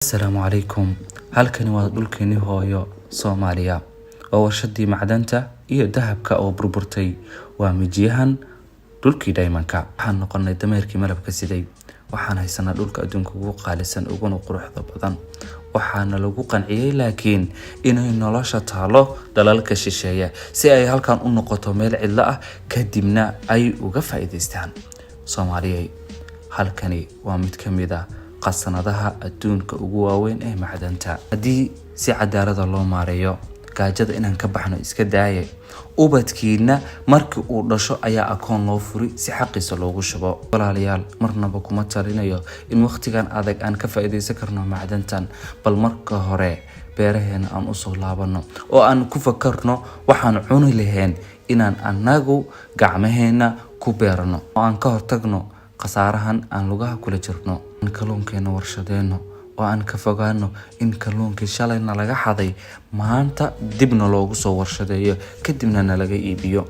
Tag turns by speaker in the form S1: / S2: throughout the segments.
S1: Asalaamu calaykum. Halkani waa dhulkeeni hooyo Soomaaliya oo warshadii macdanta iyo dahabka oo burburtay. Waa mijiyahan dhulkii Daymanka. Waxaan noqonay dameerkii malabka siday. Waxaan haysanaa dhulka adduunka ugu qaalisan uguna quruxda badan. Waxaana lagu qanciyay laakiin inay nolosha taalo dalalka shisheeye si ay halkan u noqoto meel cidla ah kadibna ay uga faa'iideystaan. Soomaaliyeey, halkani waa mid ka mid ah qasanadaha adduunka ugu waaweyn ee macdanta. Haddii si cadaalad loo maareeyo, gaajada inaan ka baxno iska daayay. Ubadkiina markii uu dhasho ayaa akoon loo furi si xaqiisa loogu shubo. Walaalayaal, marnaba kuma talinayo in waqtigan adag aan ka faa'iideysan karno macdantan, bal marka hore beeraheena aan u soo laabano oo aan ku fakarno waxaan cuni lahayn inaan anagu gacmaheena ku beerano oo aan ka hortagno qasaarahan aan lugaha kula jirno. Kalluunkeena warshadeeno oo aan ka fogaano in kalluunkii shalayna laga xaday maanta dibna loogu soo warshadeeyo kadibna laga iibiyo.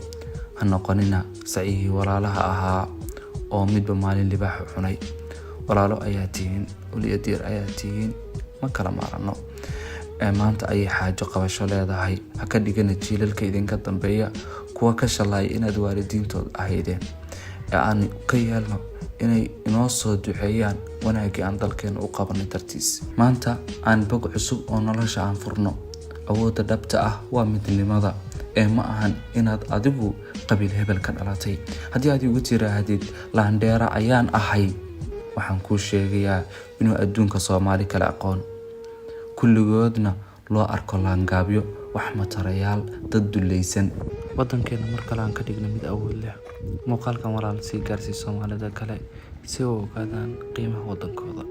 S1: Ha noqonina sacihi walaalaha ahaa oo midba maalin libaax cunay. Walaalo ayaa tihiin, uliyadiir ayaa tihiin, ma kala maarano. Maanta ayay xaajo qabasho leedahay. Ha ka dhigana jiilalka idinka dambeeya kuwa ka shalay inaad waalidiintood ahaydeen. Aan ka yeelno inay inoo soo duceeyaan wanaagii aan dalkeena u qabanay dartiis. Maanta aan bog cusub oo nolosha aan furno. Awoodda dhabta ah waa midnimada ma ahan inaad adigu qabiil hebel ka dhalatay. Haddii aad igu tiraahdid laandheera ayaan ahay, waxaan kuu sheegayaa inuu adduunka Soomaali kala aqoon kulligoodna loo arko laangaabyo wax matarayaal dad dulaysan. Wadankeena mar kale aan ka dhigno mid awood leh. Muuqaalkan walaal sii gaarsii Soomaalida kale si ay u ogaadaan qiimaha wadankooda.